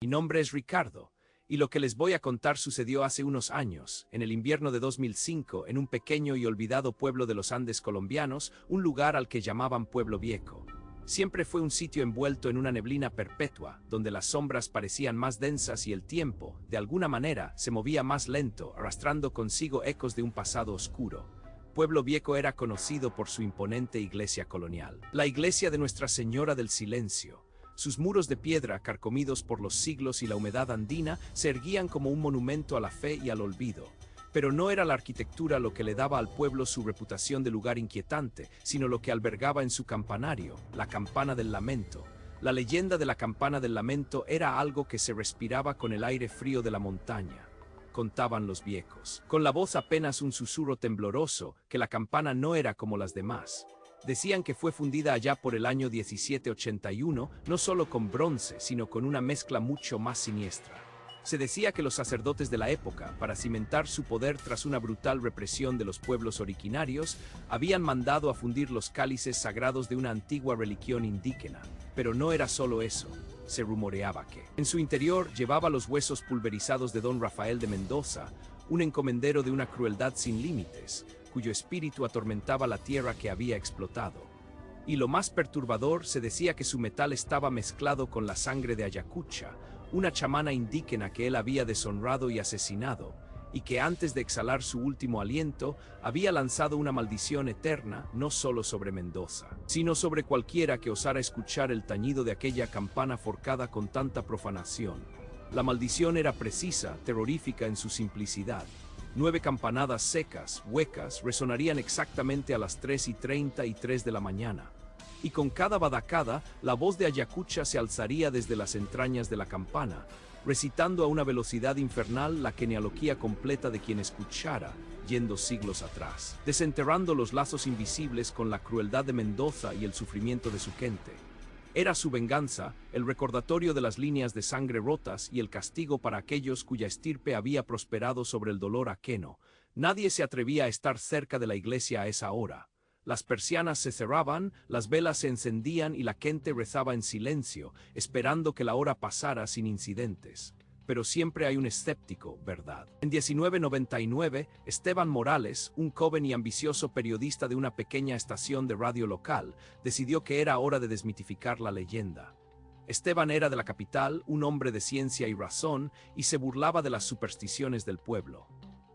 Mi nombre es Ricardo, y lo que les voy a contar sucedió hace unos años, en el invierno de 2005, en un pequeño y olvidado pueblo de los Andes colombianos, un lugar al que llamaban Pueblo Viejo. Siempre fue un sitio envuelto en una neblina perpetua, donde las sombras parecían más densas y el tiempo, de alguna manera, se movía más lento, arrastrando consigo ecos de un pasado oscuro. Pueblo Viejo era conocido por su imponente iglesia colonial, la iglesia de Nuestra Señora del Silencio. Sus muros de piedra, carcomidos por los siglos y la humedad andina, se erguían como un monumento a la fe y al olvido. Pero no era la arquitectura lo que le daba al pueblo su reputación de lugar inquietante, sino lo que albergaba en su campanario, la campana del lamento. La leyenda de la campana del lamento era algo que se respiraba con el aire frío de la montaña, contaban los viejos, con la voz apenas un susurro tembloroso, que la campana no era como las demás. Decían que fue fundida allá por el año 1781, no solo con bronce, sino con una mezcla mucho más siniestra. Se decía que los sacerdotes de la época, para cimentar su poder tras una brutal represión de los pueblos originarios, habían mandado a fundir los cálices sagrados de una antigua religión indígena. Pero no era solo eso. Se rumoreaba que, en su interior, llevaba los huesos pulverizados de don Rafael de Mendoza, un encomendero de una crueldad sin límites, cuyo espíritu atormentaba la tierra que había explotado. Y lo más perturbador, se decía que su metal estaba mezclado con la sangre de Ayacucha, una chamana indígena que él había deshonrado y asesinado, y que antes de exhalar su último aliento, había lanzado una maldición eterna no solo sobre Mendoza, sino sobre cualquiera que osara escuchar el tañido de aquella campana forjada con tanta profanación. La maldición era precisa, terrorífica en su simplicidad. 9 campanadas secas, huecas, resonarían exactamente a las 3:33 de la mañana. Y con cada badacada, la voz de Ayacucha se alzaría desde las entrañas de la campana, recitando a una velocidad infernal la genealogía completa de quien escuchara, yendo siglos atrás, desenterrando los lazos invisibles con la crueldad de Mendoza y el sufrimiento de su gente. Era su venganza, el recordatorio de las líneas de sangre rotas y el castigo para aquellos cuya estirpe había prosperado sobre el dolor ajeno. Nadie se atrevía a estar cerca de la iglesia a esa hora. Las persianas se cerraban, las velas se encendían y la gente rezaba en silencio, esperando que la hora pasara sin incidentes. Pero siempre hay un escéptico, ¿verdad? En 1999, Esteban Morales, un joven y ambicioso periodista de una pequeña estación de radio local, decidió que era hora de desmitificar la leyenda. Esteban era de la capital, un hombre de ciencia y razón, y se burlaba de las supersticiones del pueblo.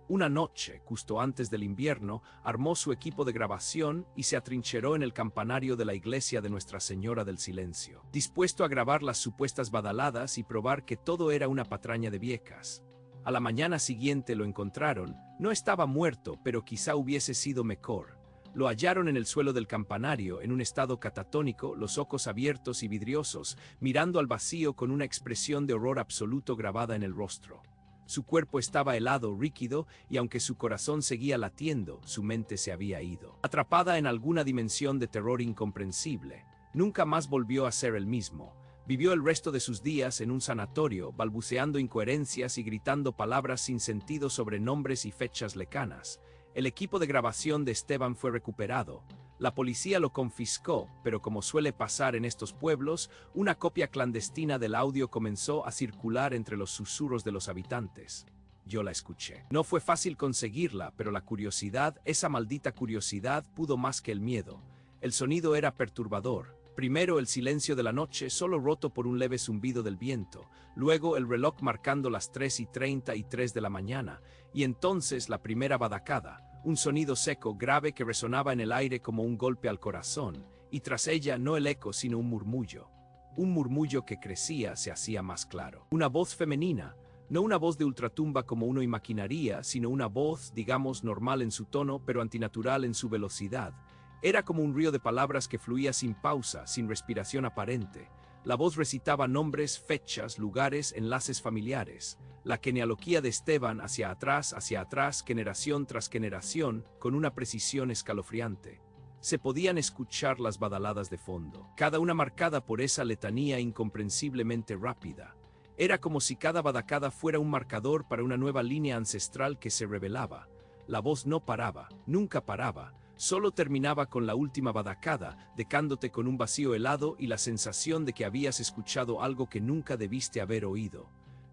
Una noche, justo antes del invierno, armó su equipo de grabación y se atrincheró en el campanario de la iglesia de Nuestra Señora del Silencio, dispuesto a grabar las supuestas badaladas y probar que todo era una patraña de viejas. A la mañana siguiente lo encontraron. No estaba muerto, pero quizá hubiese sido mejor. Lo hallaron en el suelo del campanario, en un estado catatónico, los ojos abiertos y vidriosos, mirando al vacío con una expresión de horror absoluto grabada en el rostro. Su cuerpo estaba helado, rígido, y aunque su corazón seguía latiendo, su mente se había ido, atrapada en alguna dimensión de terror incomprensible. Nunca más volvió a ser el mismo. Vivió el resto de sus días en un sanatorio, balbuceando incoherencias y gritando palabras sin sentido sobre nombres y fechas lejanas. El equipo de grabación de Esteban fue recuperado. La policía lo confiscó, pero como suele pasar en estos pueblos, una copia clandestina del audio comenzó a circular entre los susurros de los habitantes. Yo la escuché. No fue fácil conseguirla, pero la curiosidad, esa maldita curiosidad, pudo más que el miedo. El sonido era perturbador. Primero el silencio de la noche, solo roto por un leve zumbido del viento. Luego el reloj marcando las 3:33 de la mañana. Y entonces la primera badacada. Un sonido seco, grave que resonaba en el aire como un golpe al corazón, y tras ella no el eco sino un murmullo. Un murmullo que crecía, se hacía más claro. Una voz femenina, no una voz de ultratumba como uno imaginaría, sino una voz, digamos, normal en su tono, pero antinatural en su velocidad. Era como un río de palabras que fluía sin pausa, sin respiración aparente. La voz recitaba nombres, fechas, lugares, enlaces familiares. La genealogía de Esteban hacia atrás, generación tras generación, con una precisión escalofriante. Se podían escuchar las badaladas de fondo, cada una marcada por esa letanía incomprensiblemente rápida. Era como si cada badacada fuera un marcador para una nueva línea ancestral que se revelaba. La voz no paraba, nunca paraba. Solo terminaba con la última badacada, dejándote con un vacío helado y la sensación de que habías escuchado algo que nunca debiste haber oído.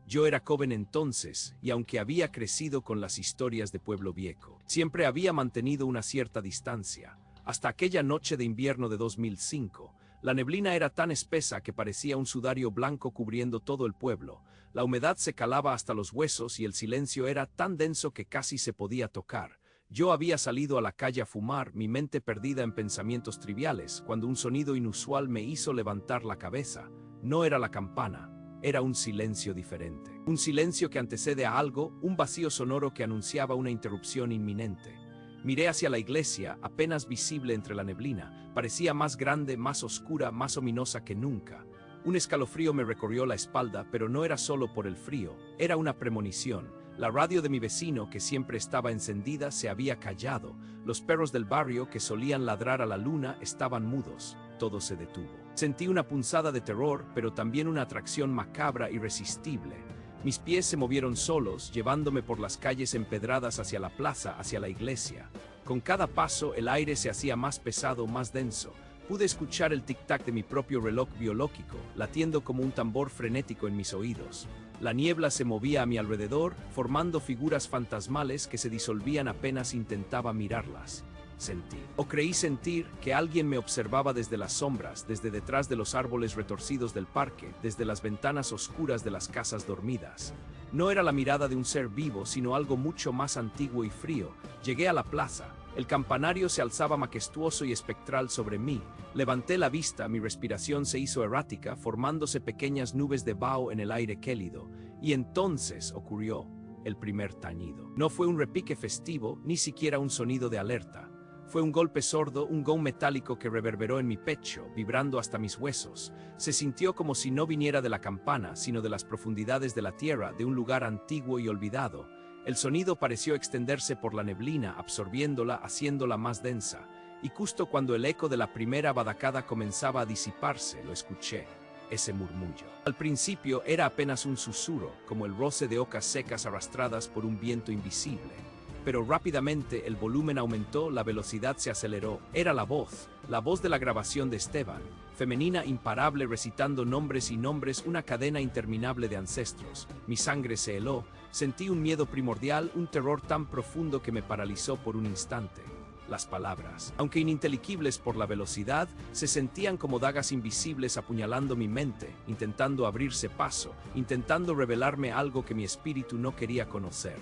Yo era joven entonces, y aunque había crecido con las historias de Pueblo Viejo, siempre había mantenido una cierta distancia. Hasta aquella noche de invierno de 2005, la neblina era tan espesa que parecía un sudario blanco cubriendo todo el pueblo. La humedad se calaba hasta los huesos y el silencio era tan denso que casi se podía tocar. Yo había salido a la calle a fumar, mi mente perdida en pensamientos triviales, cuando un sonido inusual me hizo levantar la cabeza. No era la campana. Era un silencio diferente. Un silencio que antecede a algo, un vacío sonoro que anunciaba una interrupción inminente. Miré hacia la iglesia, apenas visible entre la neblina. Parecía más grande, más oscura, más ominosa que nunca. Un escalofrío me recorrió la espalda, pero no era solo por el frío, era una premonición. La radio de mi vecino, que siempre estaba encendida, se había callado. Los perros del barrio, que solían ladrar a la luna, estaban mudos. Todo se detuvo. Sentí una punzada de terror, pero también una atracción macabra irresistible. Mis pies se movieron solos, llevándome por las calles empedradas hacia la plaza, hacia la iglesia. Con cada paso, el aire se hacía más pesado, más denso. Pude escuchar el tic-tac de mi propio reloj biológico, latiendo como un tambor frenético en mis oídos. La niebla se movía a mi alrededor, formando figuras fantasmales que se disolvían apenas intentaba mirarlas. Sentí, o creí sentir, que alguien me observaba desde las sombras, desde detrás de los árboles retorcidos del parque, desde las ventanas oscuras de las casas dormidas. No era la mirada de un ser vivo, sino algo mucho más antiguo y frío. Llegué a la plaza. El campanario se alzaba majestuoso y espectral sobre mí. Levanté la vista, mi respiración se hizo errática, formándose pequeñas nubes de vaho en el aire gélido. Y entonces ocurrió el primer tañido. No fue un repique festivo, ni siquiera un sonido de alerta. Fue un golpe sordo, un gong metálico que reverberó en mi pecho, vibrando hasta mis huesos. Se sintió como si no viniera de la campana, sino de las profundidades de la tierra, de un lugar antiguo y olvidado. El sonido pareció extenderse por la neblina, absorbiéndola, haciéndola más densa. Y justo cuando el eco de la primera badacada comenzaba a disiparse, lo escuché, ese murmullo. Al principio era apenas un susurro, como el roce de hojas secas arrastradas por un viento invisible. Pero rápidamente el volumen aumentó, la velocidad se aceleró. Era la voz de la grabación de Esteban, femenina imparable recitando nombres y nombres, una cadena interminable de ancestros. Mi sangre se heló, sentí un miedo primordial, un terror tan profundo que me paralizó por un instante. Las palabras, aunque ininteligibles por la velocidad, se sentían como dagas invisibles apuñalando mi mente, intentando abrirse paso, intentando revelarme algo que mi espíritu no quería conocer.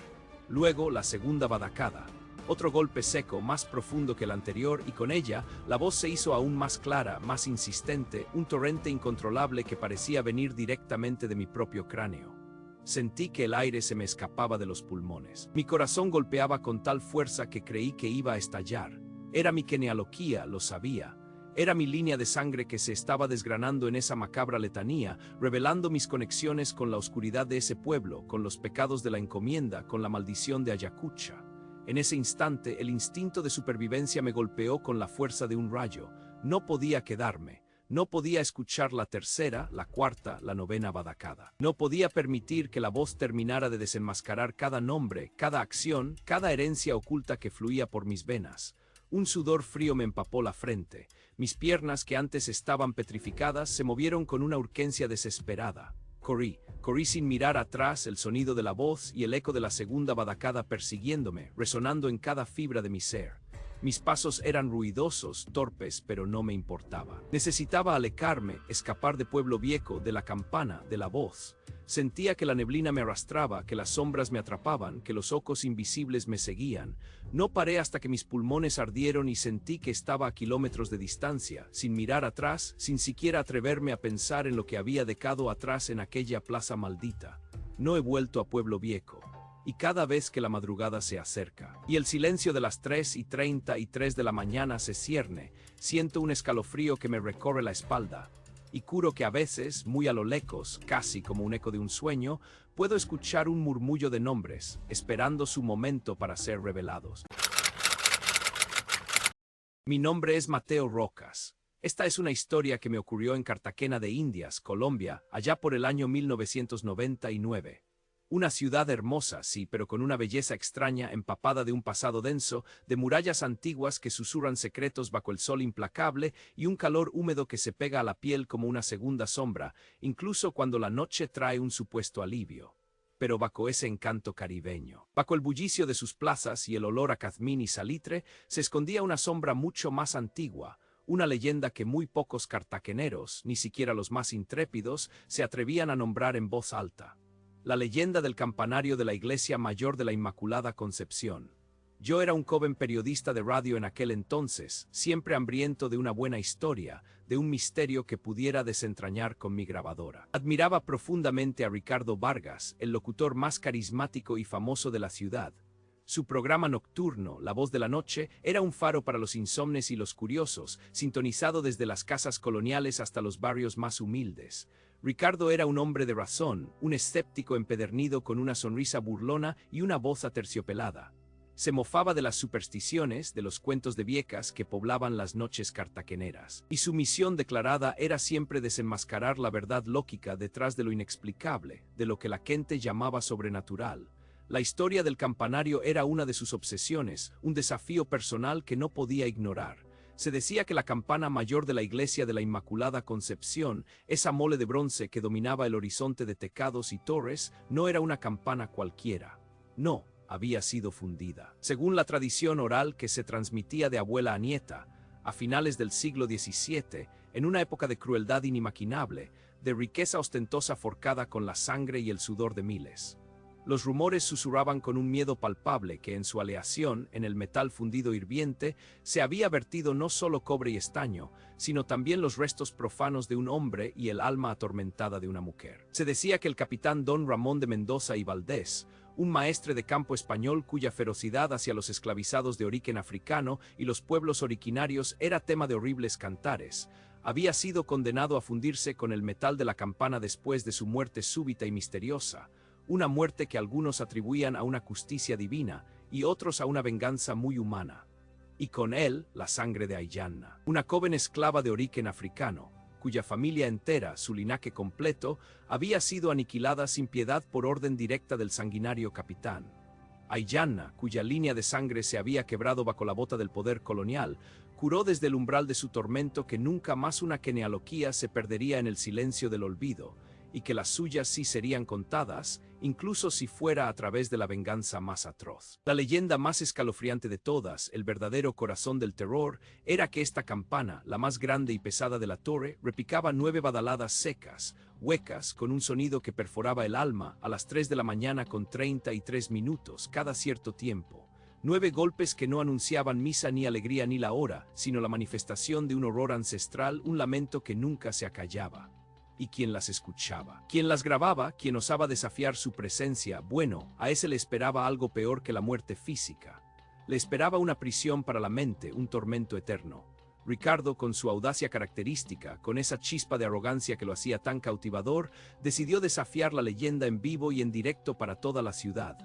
Luego, la segunda badacada. Otro golpe seco, más profundo que el anterior, y con ella, la voz se hizo aún más clara, más insistente, un torrente incontrolable que parecía venir directamente de mi propio cráneo. Sentí que el aire se me escapaba de los pulmones. Mi corazón golpeaba con tal fuerza que creí que iba a estallar. Era mi genealogía, lo sabía. Era mi línea de sangre que se estaba desgranando en esa macabra letanía, revelando mis conexiones con la oscuridad de ese pueblo, con los pecados de la encomienda, con la maldición de Ayacucho. En ese instante, el instinto de supervivencia me golpeó con la fuerza de un rayo. No podía quedarme. No podía escuchar la tercera, la cuarta, la novena badacada. No podía permitir que la voz terminara de desenmascarar cada nombre, cada acción, cada herencia oculta que fluía por mis venas. Un sudor frío me empapó la frente. Mis piernas, que antes estaban petrificadas, se movieron con una urgencia desesperada. Corrí sin mirar atrás, el sonido de la voz y el eco de la segunda badacada persiguiéndome, resonando en cada fibra de mi ser. Mis pasos eran ruidosos, torpes, pero no me importaba. Necesitaba alejarme, escapar de Pueblo Viejo, de la campana, de la voz. Sentía que la neblina me arrastraba, que las sombras me atrapaban, que los ojos invisibles me seguían. No paré hasta que mis pulmones ardieron y sentí que estaba a kilómetros de distancia, sin mirar atrás, sin siquiera atreverme a pensar en lo que había dejado atrás en aquella plaza maldita. No he vuelto a Pueblo Viejo. Y cada vez que la madrugada se acerca, y el silencio de las 3:33 de la mañana se cierne, siento un escalofrío que me recorre la espalda. Y juro que a veces, muy a lo lejos, casi como un eco de un sueño, puedo escuchar un murmullo de nombres, esperando su momento para ser revelados. Mi nombre es Mateo Rocas. Esta es una historia que me ocurrió en Cartagena de Indias, Colombia, allá por el año 1999. Una ciudad hermosa, sí, pero con una belleza extraña empapada de un pasado denso, de murallas antiguas que susurran secretos bajo el sol implacable y un calor húmedo que se pega a la piel como una segunda sombra, incluso cuando la noche trae un supuesto alivio. Pero bajo ese encanto caribeño, bajo el bullicio de sus plazas y el olor a jazmín y salitre, se escondía una sombra mucho más antigua, una leyenda que muy pocos cartageneros, ni siquiera los más intrépidos, se atrevían a nombrar en voz alta. La leyenda del campanario de la Iglesia Mayor de la Inmaculada Concepción. Yo era un joven periodista de radio en aquel entonces, siempre hambriento de una buena historia, de un misterio que pudiera desentrañar con mi grabadora. Admiraba profundamente a Ricardo Vargas, el locutor más carismático y famoso de la ciudad. Su programa nocturno, La Voz de la Noche, era un faro para los insomnes y los curiosos, sintonizado desde las casas coloniales hasta los barrios más humildes. Ricardo era un hombre de razón, un escéptico empedernido con una sonrisa burlona y una voz aterciopelada. Se mofaba de las supersticiones, de los cuentos de viejas que poblaban las noches cartageneras. Y su misión declarada era siempre desenmascarar la verdad lógica detrás de lo inexplicable, de lo que la gente llamaba sobrenatural. La historia del campanario era una de sus obsesiones, un desafío personal que no podía ignorar. Se decía que la campana mayor de la Iglesia de la Inmaculada Concepción, esa mole de bronce que dominaba el horizonte de tecados y torres, no era una campana cualquiera. No, había sido fundida. Según la tradición oral que se transmitía de abuela a nieta, a finales del siglo XVII, en una época de crueldad inimaginable, de riqueza ostentosa forcada con la sangre y el sudor de miles. Los rumores susurraban con un miedo palpable que en su aleación, en el metal fundido hirviente, se había vertido no solo cobre y estaño, sino también los restos profanos de un hombre y el alma atormentada de una mujer. Se decía que el capitán Don Ramón de Mendoza y Valdés, un maestre de campo español cuya ferocidad hacia los esclavizados de origen africano y los pueblos originarios era tema de horribles cantares, había sido condenado a fundirse con el metal de la campana después de su muerte súbita y misteriosa, una muerte que algunos atribuían a una justicia divina y otros a una venganza muy humana. Y con él, la sangre de Ayanna, una joven esclava de origen africano, cuya familia entera, su linaje completo, había sido aniquilada sin piedad por orden directa del sanguinario capitán. Ayanna, cuya línea de sangre se había quebrado bajo la bota del poder colonial, juró desde el umbral de su tormento que nunca más una genealogía se perdería en el silencio del olvido, y que las suyas sí serían contadas, incluso si fuera a través de la venganza más atroz. La leyenda más escalofriante de todas, el verdadero corazón del terror, era que esta campana, la más grande y pesada de la torre, repicaba 9 badaladas secas, huecas, con un sonido que perforaba el alma, a las 3 de la mañana con 33 minutos, cada cierto tiempo. 9 golpes que no anunciaban misa ni alegría ni la hora, sino la manifestación de un horror ancestral, un lamento que nunca se acallaba. Y quien las escuchaba, quien las grababa, quien osaba desafiar su presencia, bueno, a ese le esperaba algo peor que la muerte física. Le esperaba una prisión para la mente, un tormento eterno. Ricardo, con su audacia característica, con esa chispa de arrogancia que lo hacía tan cautivador, decidió desafiar la leyenda en vivo y en directo para toda la ciudad.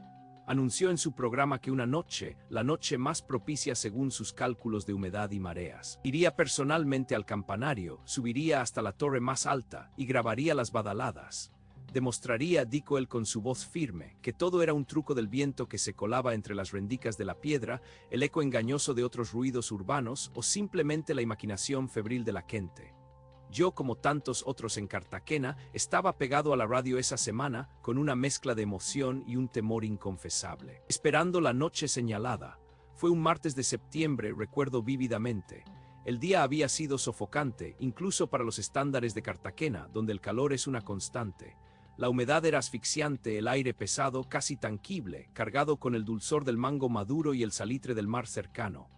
Anunció en su programa que una noche, la noche más propicia según sus cálculos de humedad y mareas, iría personalmente al campanario, subiría hasta la torre más alta y grabaría las badaladas. Demostraría, dijo él con su voz firme, que todo era un truco del viento que se colaba entre las rendijas de la piedra, el eco engañoso de otros ruidos urbanos o simplemente la imaginación febril de la gente. Yo, como tantos otros en Cartagena, estaba pegado a la radio esa semana con una mezcla de emoción y un temor inconfesable, esperando la noche señalada. Fue un martes de septiembre, recuerdo vívidamente. El día había sido sofocante, incluso para los estándares de Cartagena, donde el calor es una constante. La humedad era asfixiante, el aire pesado, casi tangible, cargado con el dulzor del mango maduro y el salitre del mar cercano.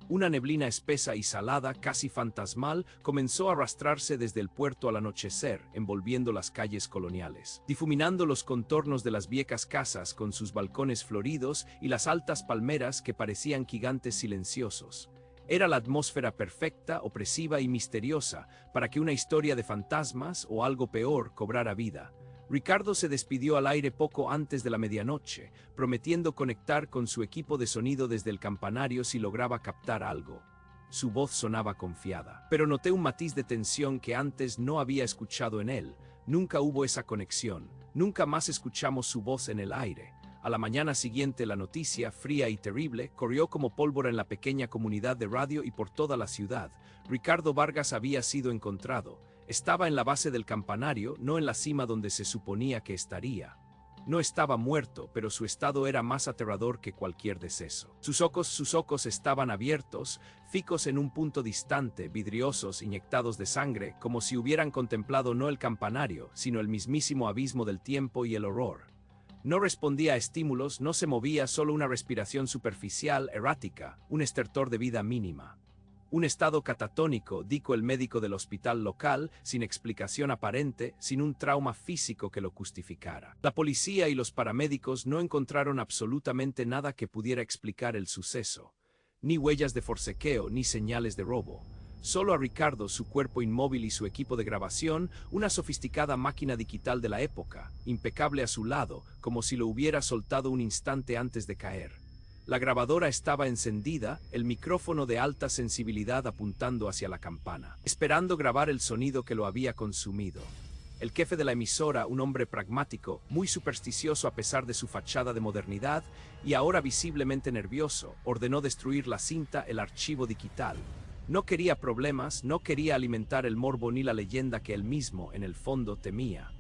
Una neblina espesa y salada, casi fantasmal, comenzó a arrastrarse desde el puerto al anochecer, envolviendo las calles coloniales, difuminando los contornos de las viejas casas con sus balcones floridos y las altas palmeras que parecían gigantes silenciosos. Era la atmósfera perfecta, opresiva y misteriosa para que una historia de fantasmas o algo peor cobrara vida. Ricardo se despidió al aire poco antes de la medianoche, prometiendo conectar con su equipo de sonido desde el campanario si lograba captar algo. Su voz sonaba confiada, pero noté un matiz de tensión que antes no había escuchado en él. Nunca hubo esa conexión, Nunca más escuchamos su voz en el aire. A la mañana siguiente la noticia, fría y terrible, corrió como pólvora en la pequeña comunidad de radio y por toda la ciudad. Ricardo Vargas había sido encontrado. Estaba en la base del campanario, no en la cima donde se suponía que estaría. No estaba muerto, pero su estado era más aterrador que cualquier deceso. Sus ojos estaban abiertos, fijos en un punto distante, vidriosos, inyectados de sangre, como si hubieran contemplado no el campanario, sino el mismísimo abismo del tiempo y el horror. No respondía a estímulos, no se movía, solo una respiración superficial, errática, un estertor de vida mínima. Un estado catatónico, dijo el médico del hospital local, sin explicación aparente, sin un trauma físico que lo justificara. La policía y los paramédicos no encontraron absolutamente nada que pudiera explicar el suceso. Ni huellas de forcejeo, ni señales de robo. Solo a Ricardo, su cuerpo inmóvil y su equipo de grabación, una sofisticada máquina digital de la época, impecable a su lado, como si lo hubiera soltado un instante antes de caer. La grabadora estaba encendida, el micrófono de alta sensibilidad apuntando hacia la campana, esperando grabar el sonido que lo había consumido. El jefe de la emisora, un hombre pragmático, muy supersticioso a pesar de su fachada de modernidad, y ahora visiblemente nervioso, ordenó destruir la cinta, el archivo digital. No quería problemas, no quería alimentar el morbo ni la leyenda que él mismo, en el fondo, temía.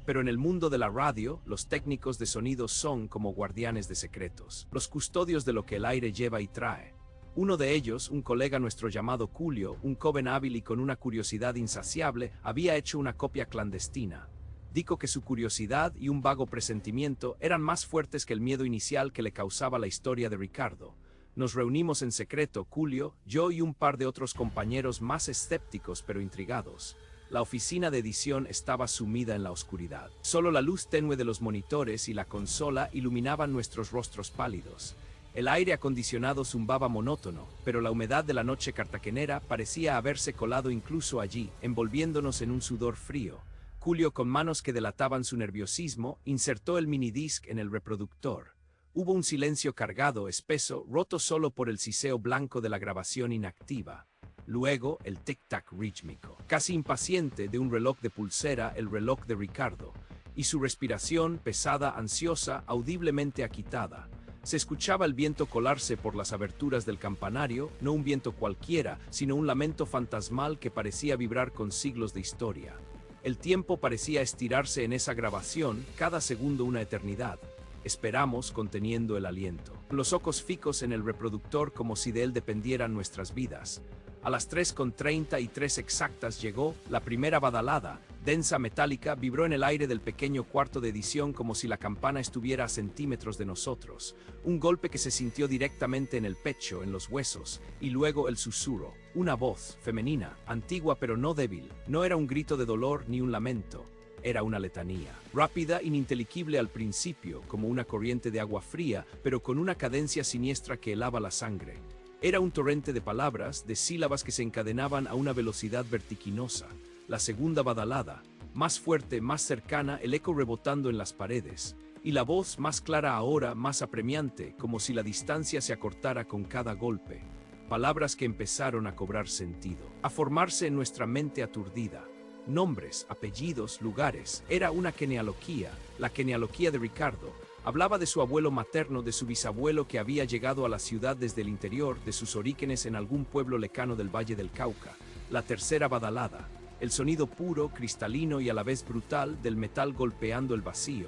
Pero en el mundo de la radio, los técnicos de sonido son como guardianes de secretos, los custodios de lo que el aire lleva y trae. Uno de ellos, un colega nuestro llamado Julio, un joven hábil y con una curiosidad insaciable, había hecho una copia clandestina. Dijo que su curiosidad y un vago presentimiento eran más fuertes que el miedo inicial que le causaba la historia de Ricardo. Nos reunimos en secreto, Julio, yo y un par de otros compañeros más escépticos pero intrigados. La oficina de edición estaba sumida en la oscuridad. Solo la luz tenue de los monitores y la consola iluminaban nuestros rostros pálidos. El aire acondicionado zumbaba monótono, pero la humedad de la noche cartagenera parecía haberse colado incluso allí, envolviéndonos en un sudor frío. Julio, con manos que delataban su nerviosismo, insertó el minidisc en el reproductor. Hubo un silencio cargado, espeso, roto solo por el siseo blanco de la grabación inactiva. Luego, el tic-tac rítmico, casi impaciente, de un reloj de pulsera, el reloj de Ricardo, y su respiración, pesada, ansiosa, audiblemente agitada. Se escuchaba el viento colarse por las aberturas del campanario, no un viento cualquiera, sino un lamento fantasmal que parecía vibrar con siglos de historia. El tiempo parecía estirarse en esa grabación, cada segundo una eternidad. Esperamos, conteniendo el aliento, los ojos fijos en el reproductor como si de él dependieran nuestras vidas. A las 3:33 exactas llegó la primera badalada, densa, metálica, vibró en el aire del pequeño cuarto de edición como si la campana estuviera a centímetros de nosotros. Un golpe que se sintió directamente en el pecho, en los huesos, y luego el susurro. Una voz, femenina, antigua pero no débil. No era un grito de dolor ni un lamento. Era una letanía, rápida, ininteligible al principio, como una corriente de agua fría, pero con una cadencia siniestra que helaba la sangre. Era un torrente de palabras, de sílabas que se encadenaban a una velocidad vertiginosa. La segunda badalada, más fuerte, más cercana, el eco rebotando en las paredes. Y la voz más clara ahora, más apremiante, como si la distancia se acortara con cada golpe. Palabras que empezaron a cobrar sentido, a formarse en nuestra mente aturdida. Nombres, apellidos, lugares. Era una genealogía, la genealogía de Ricardo. Hablaba de su abuelo materno, de su bisabuelo que había llegado a la ciudad desde el interior, de sus orígenes en algún pueblo lejano del Valle del Cauca. La tercera badalada, el sonido puro, cristalino y a la vez brutal del metal golpeando el vacío.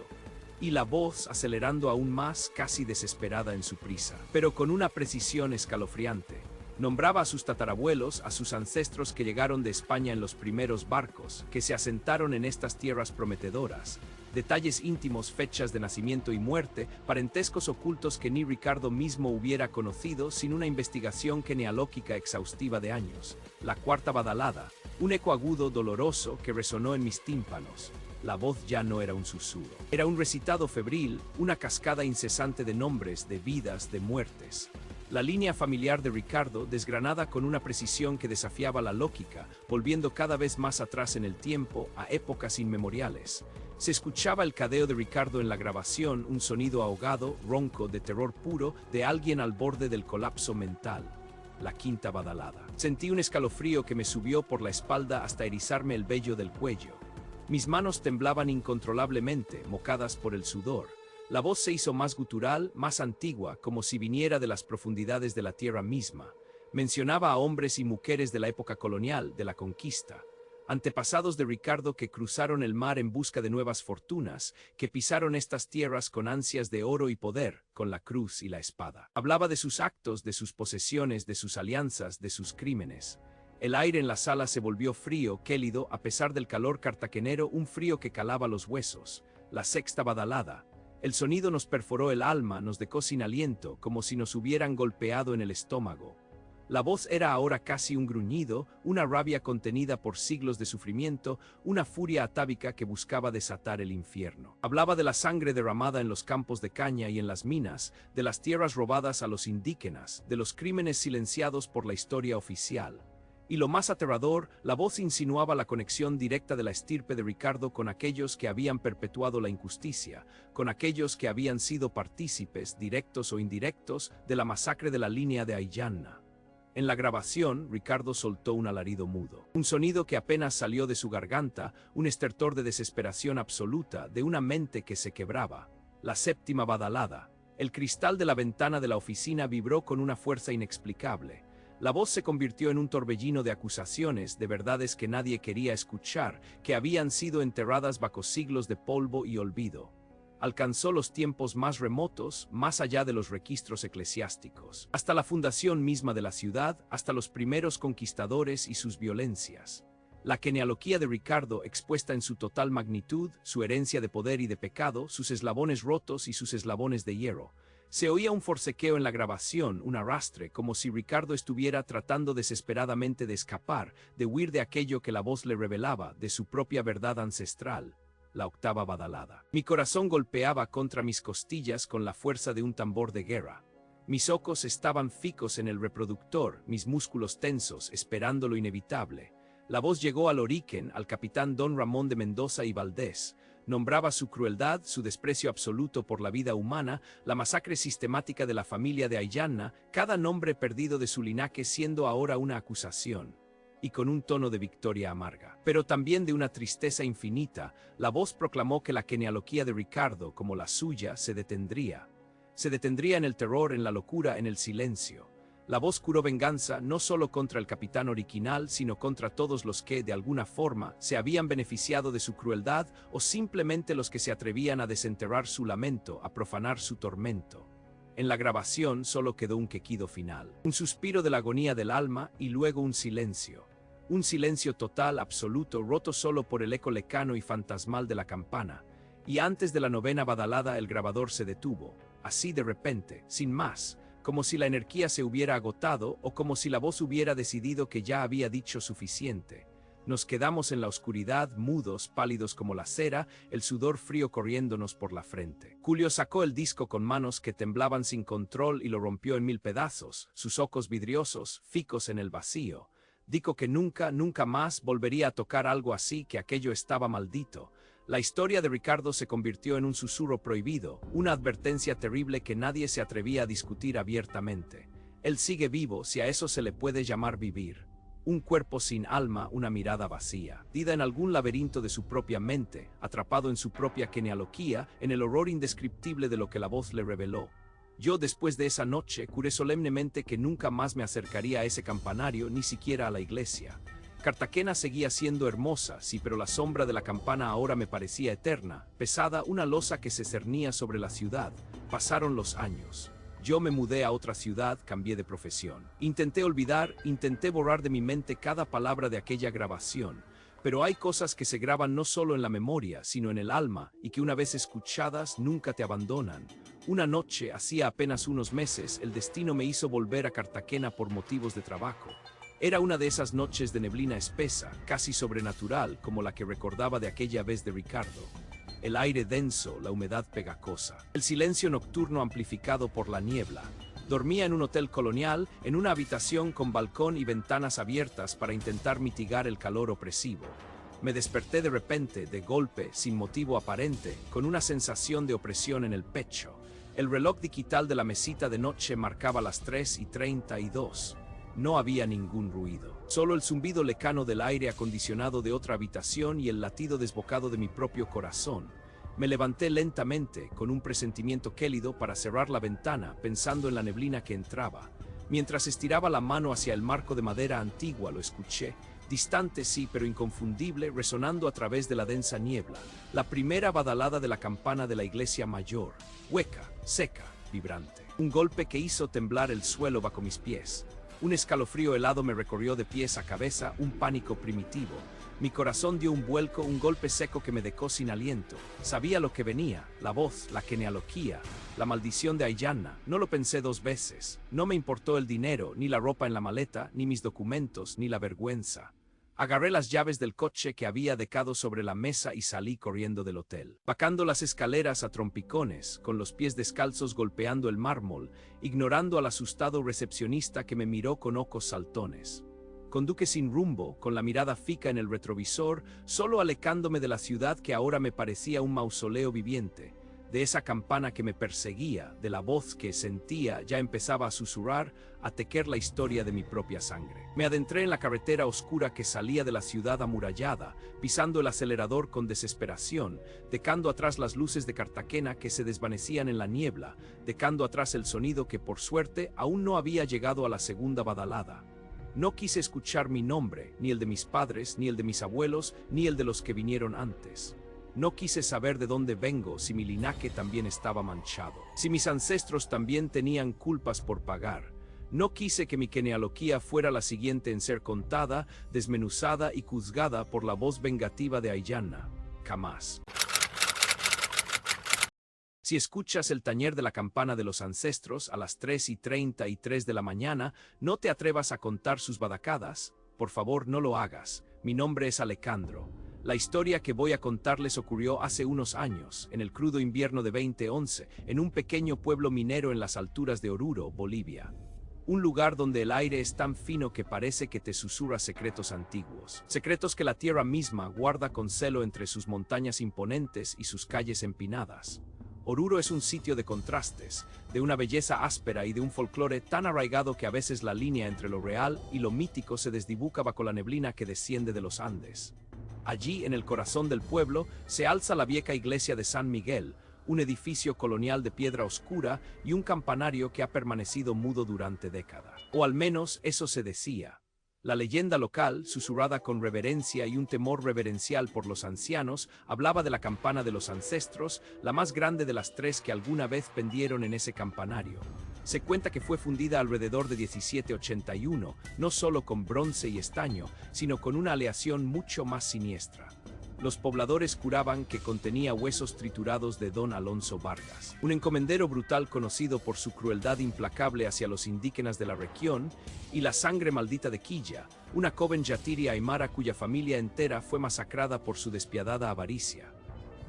Y la voz acelerando aún más, casi desesperada en su prisa, pero con una precisión escalofriante. Nombraba a sus tatarabuelos, a sus ancestros que llegaron de España en los primeros barcos, que se asentaron en estas tierras prometedoras. Detalles íntimos, fechas de nacimiento y muerte, parentescos ocultos que ni Ricardo mismo hubiera conocido sin una investigación genealógica exhaustiva de años. La cuarta badalada, un eco agudo, doloroso, que resonó en mis tímpanos. La voz ya no era un susurro. Era un recitado febril, una cascada incesante de nombres, de vidas, de muertes. La línea familiar de Ricardo, desgranada con una precisión que desafiaba la lógica, volviendo cada vez más atrás en el tiempo, a épocas inmemoriales. Se escuchaba el cadeo de Ricardo en la grabación, un sonido ahogado, ronco, de terror puro, de alguien al borde del colapso mental. La quinta badalada. Sentí un escalofrío que me subió por la espalda hasta erizarme el vello del cuello. Mis manos temblaban incontrolablemente, mocadas por el sudor. La voz se hizo más gutural, más antigua, como si viniera de las profundidades de la tierra misma. Mencionaba a hombres y mujeres de la época colonial, de la conquista, antepasados de Ricardo que cruzaron el mar en busca de nuevas fortunas, que pisaron estas tierras con ansias de oro y poder, con la cruz y la espada. Hablaba de sus actos, de sus posesiones, de sus alianzas, de sus crímenes. El aire en la sala se volvió frío, gélido, a pesar del calor cartagenero, un frío que calaba los huesos. La sexta badalada. El sonido nos perforó el alma, nos dejó sin aliento, como si nos hubieran golpeado en el estómago. La voz era ahora casi un gruñido, una rabia contenida por siglos de sufrimiento, una furia atávica que buscaba desatar el infierno. Hablaba de la sangre derramada en los campos de caña y en las minas, de las tierras robadas a los indígenas, de los crímenes silenciados por la historia oficial. Y lo más aterrador, la voz insinuaba la conexión directa de la estirpe de Ricardo con aquellos que habían perpetuado la injusticia, con aquellos que habían sido partícipes, directos o indirectos, de la masacre de la línea de Ayanna. En la grabación, Ricardo soltó un alarido mudo, un sonido que apenas salió de su garganta, un estertor de desesperación absoluta, de una mente que se quebraba. La séptima badalada. El cristal de la ventana de la oficina vibró con una fuerza inexplicable. La voz se convirtió en un torbellino de acusaciones, de verdades que nadie quería escuchar, que habían sido enterradas bajo siglos de polvo y olvido. Alcanzó los tiempos más remotos, más allá de los registros eclesiásticos, hasta la fundación misma de la ciudad, hasta los primeros conquistadores y sus violencias. La genealogía de Ricardo, expuesta en su total magnitud, su herencia de poder y de pecado, sus eslabones rotos y sus eslabones de hierro. Se oía un forcequeo en la grabación, un arrastre, como si Ricardo estuviera tratando desesperadamente de escapar, de huir de aquello que la voz le revelaba, de su propia verdad ancestral. La octava badalada. Mi corazón golpeaba contra mis costillas con la fuerza de un tambor de guerra. Mis ojos estaban fijos en el reproductor, mis músculos tensos, esperando lo inevitable. La voz llegó al origen, al capitán Don Ramón de Mendoza y Valdés. Nombraba su crueldad, su desprecio absoluto por la vida humana, la masacre sistemática de la familia de Ayanna, cada nombre perdido de su linaje siendo ahora una acusación. Y con un tono de victoria amarga, pero también de una tristeza infinita, la voz proclamó que la genealogía de Ricardo, como la suya, se detendría. Se detendría en el terror, en la locura, en el silencio. La voz juró venganza no solo contra el capitán original, sino contra todos los que, de alguna forma, se habían beneficiado de su crueldad o simplemente los que se atrevían a desenterrar su lamento, a profanar su tormento. En la grabación solo quedó un quejido final, un suspiro de la agonía del alma y luego un silencio. Un silencio total, absoluto, roto solo por el eco lecano y fantasmal de la campana. Y antes de la novena badalada el grabador se detuvo, así de repente, sin más, como si la energía se hubiera agotado o como si la voz hubiera decidido que ya había dicho suficiente. Nos quedamos en la oscuridad, mudos, pálidos como la cera, el sudor frío corriéndonos por la frente. Julio sacó el disco con manos que temblaban sin control y lo rompió en 1000 pedazos, sus ojos vidriosos, fijos en el vacío. Dijo que nunca más volvería a tocar algo así, que aquello estaba maldito. La historia de Ricardo se convirtió en un susurro prohibido, una advertencia terrible que nadie se atrevía a discutir abiertamente. Él sigue vivo, si a eso se le puede llamar vivir. Un cuerpo sin alma, una mirada vacía, perdida en algún laberinto de su propia mente, atrapado en su propia genealogía, en el horror indescriptible de lo que la voz le reveló. Yo, después de esa noche, juré solemnemente que nunca más me acercaría a ese campanario, ni siquiera a la iglesia. Cartagena seguía siendo hermosa, sí, pero la sombra de la campana ahora me parecía eterna, pesada, una losa que se cernía sobre la ciudad. Pasaron los años. Yo me mudé a otra ciudad, cambié de profesión. Intenté olvidar, intenté borrar de mi mente cada palabra de aquella grabación. Pero hay cosas que se graban no solo en la memoria, sino en el alma, y que una vez escuchadas nunca te abandonan. Una noche, hacía apenas unos meses, el destino me hizo volver a Cartagena por motivos de trabajo. Era una de esas noches de neblina espesa, casi sobrenatural, como la que recordaba de aquella vez de Ricardo. El aire denso, la humedad pegajosa, el silencio nocturno amplificado por la niebla. Dormía en un hotel colonial, en una habitación con balcón y ventanas abiertas para intentar mitigar el calor opresivo. Me desperté de repente, de golpe, sin motivo aparente, con una sensación de opresión en el pecho. El reloj digital de la mesita de noche marcaba las 3:32. No había ningún ruido. Solo el zumbido lejano del aire acondicionado de otra habitación y el latido desbocado de mi propio corazón. Me levanté lentamente, con un presentimiento gélido, para cerrar la ventana, pensando en la neblina que entraba. Mientras estiraba la mano hacia el marco de madera antigua, lo escuché, distante sí, pero inconfundible, resonando a través de la densa niebla, la primera badalada de la campana de la iglesia mayor, hueca, seca, vibrante. Un golpe que hizo temblar el suelo bajo mis pies. Un escalofrío helado me recorrió de pies a cabeza, un pánico primitivo. Mi corazón dio un vuelco, un golpe seco que me dejó sin aliento. Sabía lo que venía, la voz, la genealogía, la maldición de Ayanna. No lo pensé dos veces. No me importó el dinero, ni la ropa en la maleta, ni mis documentos, ni la vergüenza. Agarré las llaves del coche que había dejado sobre la mesa y salí corriendo del hotel. Bajando las escaleras a trompicones, con los pies descalzos golpeando el mármol, ignorando al asustado recepcionista que me miró con ojos saltones. Conduje sin rumbo, con la mirada fija en el retrovisor, solo alejándome de la ciudad que ahora me parecía un mausoleo viviente, de esa campana que me perseguía, de la voz que sentía ya empezaba a susurrar, a tejer la historia de mi propia sangre. Me adentré en la carretera oscura que salía de la ciudad amurallada, pisando el acelerador con desesperación, dejando atrás las luces de Cartagena que se desvanecían en la niebla, dejando atrás el sonido que por suerte aún no había llegado a la segunda badalada. No quise escuchar mi nombre, ni el de mis padres, ni el de mis abuelos, ni el de los que vinieron antes. No quise saber de dónde vengo, si mi linaje también estaba manchado, si mis ancestros también tenían culpas por pagar. No quise que mi genealogía fuera la siguiente en ser contada, desmenuzada y juzgada por la voz vengativa de Ayanna. Jamás. Si escuchas el tañer de la campana de los ancestros a las 3:33 de la mañana, no te atrevas a contar sus badacadas. Por favor, no lo hagas. Mi nombre es Alejandro. La historia que voy a contarles ocurrió hace unos años, en el crudo invierno de 2011, en un pequeño pueblo minero en las alturas de Oruro, Bolivia. Un lugar donde el aire es tan fino que parece que te susurra secretos antiguos. Secretos que la tierra misma guarda con celo entre sus montañas imponentes y sus calles empinadas. Oruro es un sitio de contrastes, de una belleza áspera y de un folclore tan arraigado que a veces la línea entre lo real y lo mítico se desdibuja bajo la neblina que desciende de los Andes. Allí, en el corazón del pueblo, se alza la vieja iglesia de San Miguel, un edificio colonial de piedra oscura y un campanario que ha permanecido mudo durante décadas. O al menos eso se decía. La leyenda local, susurrada con reverencia y un temor reverencial por los ancianos, hablaba de la campana de los ancestros, la más grande de las tres que alguna vez pendieron en ese campanario. Se cuenta que fue fundida alrededor de 1781, no solo con bronce y estaño, sino con una aleación mucho más siniestra. Los pobladores juraban que contenía huesos triturados de Don Alonso Vargas, un encomendero brutal conocido por su crueldad implacable hacia los indígenas de la región, y la sangre maldita de Quilla, una joven yatiri aymara cuya familia entera fue masacrada por su despiadada avaricia.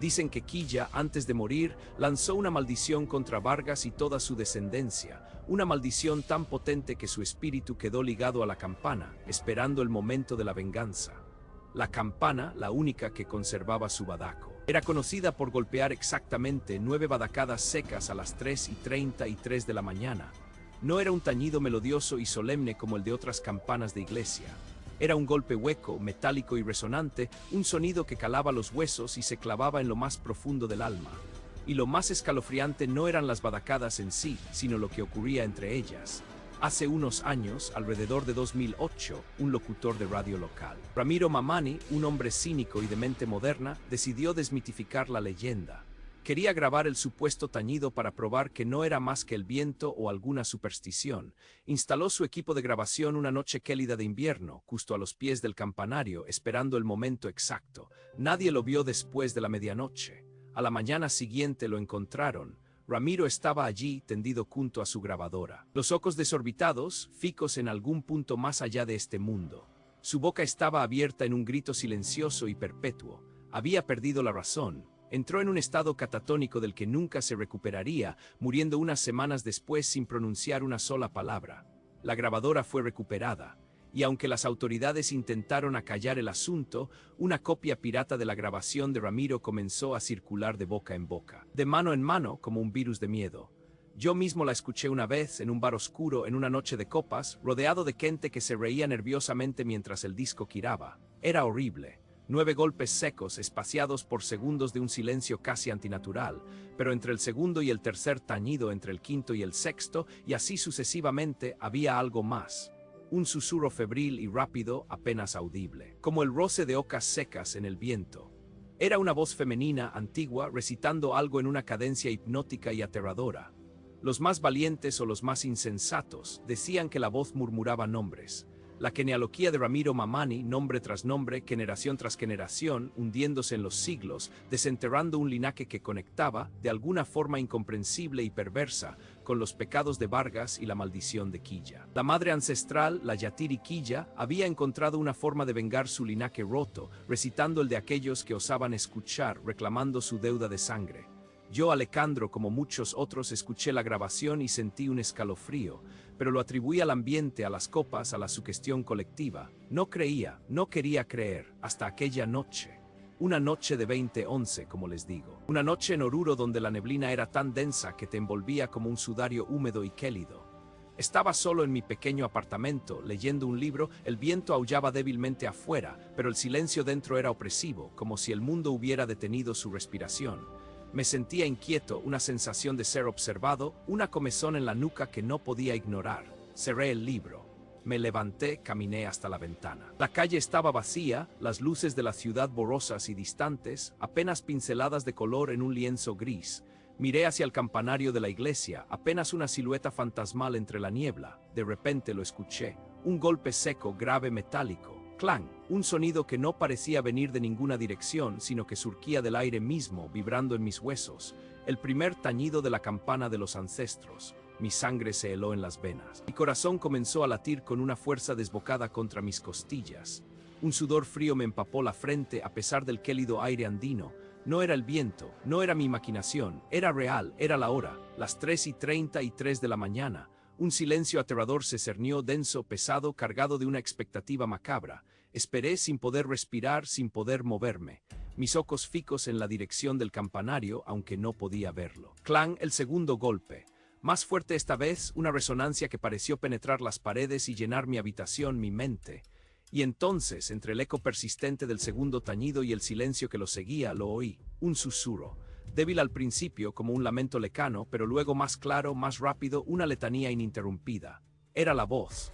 Dicen que Quilla, antes de morir, lanzó una maldición contra Vargas y toda su descendencia, una maldición tan potente que su espíritu quedó ligado a la campana, esperando el momento de la venganza. La campana, la única que conservaba su badaco, era conocida por golpear exactamente 9 badacadas secas a las 3:33 de la mañana. No era un tañido melodioso y solemne como el de otras campanas de iglesia. Era un golpe hueco, metálico y resonante, un sonido que calaba los huesos y se clavaba en lo más profundo del alma. Y lo más escalofriante no eran las badacadas en sí, sino lo que ocurría entre ellas. Hace unos años, alrededor de 2008, un locutor de radio local, Ramiro Mamani, un hombre cínico y de mente moderna, decidió desmitificar la leyenda. Quería grabar el supuesto tañido para probar que no era más que el viento o alguna superstición. Instaló su equipo de grabación una noche gélida de invierno, justo a los pies del campanario, esperando el momento exacto. Nadie lo vio después de la medianoche. A la mañana siguiente lo encontraron. Ramiro estaba allí, tendido junto a su grabadora, los ojos desorbitados, fijos en algún punto más allá de este mundo. Su boca estaba abierta en un grito silencioso y perpetuo. Había perdido la razón. Entró en un estado catatónico del que nunca se recuperaría, muriendo unas semanas después sin pronunciar una sola palabra. La grabadora fue recuperada, y aunque las autoridades intentaron acallar el asunto, una copia pirata de la grabación de Ramiro comenzó a circular de boca en boca, de mano en mano como un virus de miedo. Yo mismo la escuché una vez en un bar oscuro en una noche de copas, rodeado de gente que se reía nerviosamente mientras el disco giraba. Era horrible. 9 golpes secos, espaciados por segundos de un silencio casi antinatural, pero entre el segundo y el tercer tañido, entre el quinto y el sexto, y así sucesivamente, había algo más. Un susurro febril y rápido, apenas audible, como el roce de hojas secas en el viento. Era una voz femenina, antigua, recitando algo en una cadencia hipnótica y aterradora. Los más valientes o los más insensatos decían que la voz murmuraba nombres. La genealogía de Ramiro Mamani, nombre tras nombre, generación tras generación, hundiéndose en los siglos, desenterrando un linaje que conectaba, de alguna forma incomprensible y perversa, con los pecados de Vargas y la maldición de Quilla. La madre ancestral, la Yatiri Quilla, había encontrado una forma de vengar su linaje roto, recitando el de aquellos que osaban escuchar, reclamando su deuda de sangre. Yo, Alejandro, como muchos otros, escuché la grabación y sentí un escalofrío, pero lo atribuí al ambiente, a las copas, a la sugestión colectiva. No creía, no quería creer, hasta aquella noche. Una noche de 2011, como les digo. Una noche en Oruro donde la neblina era tan densa que te envolvía como un sudario húmedo y gélido. Estaba solo en mi pequeño apartamento, leyendo un libro, el viento aullaba débilmente afuera, pero el silencio dentro era opresivo, como si el mundo hubiera detenido su respiración. Me sentía inquieto, una sensación de ser observado, una comezón en la nuca que no podía ignorar. Cerré el libro. Me levanté, caminé hasta la ventana. La calle estaba vacía, las luces de la ciudad borrosas y distantes, apenas pinceladas de color en un lienzo gris. Miré hacia el campanario de la iglesia, apenas una silueta fantasmal entre la niebla. De repente lo escuché. Un golpe seco, grave, metálico. Clang, un sonido que no parecía venir de ninguna dirección, sino que surgía del aire mismo, vibrando en mis huesos. El primer tañido de la campana de los ancestros. Mi sangre se heló en las venas. Mi corazón comenzó a latir con una fuerza desbocada contra mis costillas. Un sudor frío me empapó la frente a pesar del gélido aire andino. No era el viento, no era mi maquinación, era real, era la hora, las 3:33 de la mañana. Un silencio aterrador se cernió, denso, pesado, cargado de una expectativa macabra. Esperé sin poder respirar, sin poder moverme. Mis ojos fijos en la dirección del campanario, aunque no podía verlo. Clang, el segundo golpe. Más fuerte esta vez, una resonancia que pareció penetrar las paredes y llenar mi habitación, mi mente. Y entonces, entre el eco persistente del segundo tañido y el silencio que lo seguía, lo oí. Un susurro. Débil al principio, como un lamento lejano, pero luego más claro, más rápido, una letanía ininterrumpida. Era la voz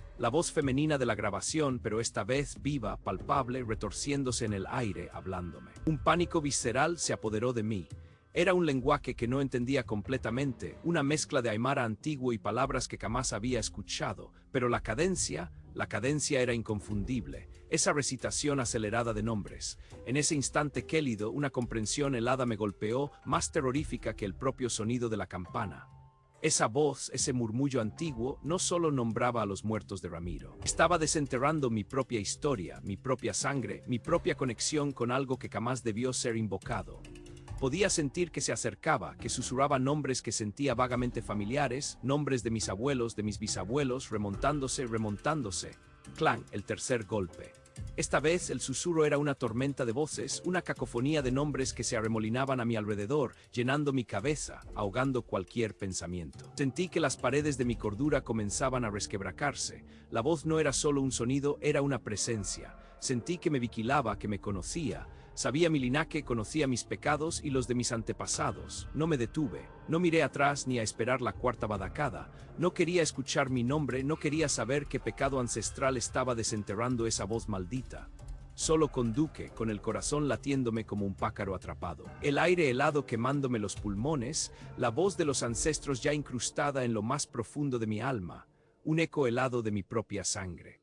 femenina de la grabación, pero esta vez viva, palpable, retorciéndose en el aire, hablándome. Un pánico visceral se apoderó de mí. Era un lenguaje que no entendía completamente, una mezcla de aymara antiguo y palabras que jamás había escuchado, pero la cadencia era inconfundible, esa recitación acelerada de nombres. En ese instante gélido, una comprensión helada me golpeó, más terrorífica que el propio sonido de la campana. Esa voz, ese murmullo antiguo, no solo nombraba a los muertos de Ramiro. Estaba desenterrando mi propia historia, mi propia sangre, mi propia conexión con algo que jamás debió ser invocado. Podía sentir que se acercaba, que susurraba nombres que sentía vagamente familiares, nombres de mis abuelos, de mis bisabuelos, remontándose. Clang, el tercer golpe. Esta vez el susurro era una tormenta de voces, una cacofonía de nombres que se arremolinaban a mi alrededor, llenando mi cabeza, ahogando cualquier pensamiento. Sentí que las paredes de mi cordura comenzaban a resquebrajarse. La voz no era solo un sonido, era una presencia. Sentí que me vigilaba, que me conocía. Sabía mi linaje, conocía mis pecados y los de mis antepasados. No me detuve, no miré atrás ni a esperar la cuarta badacada. No quería escuchar mi nombre, no quería saber qué pecado ancestral estaba desenterrando esa voz maldita. Solo conduje, con el corazón latiéndome como un pájaro atrapado. El aire helado quemándome los pulmones, la voz de los ancestros ya incrustada en lo más profundo de mi alma, un eco helado de mi propia sangre.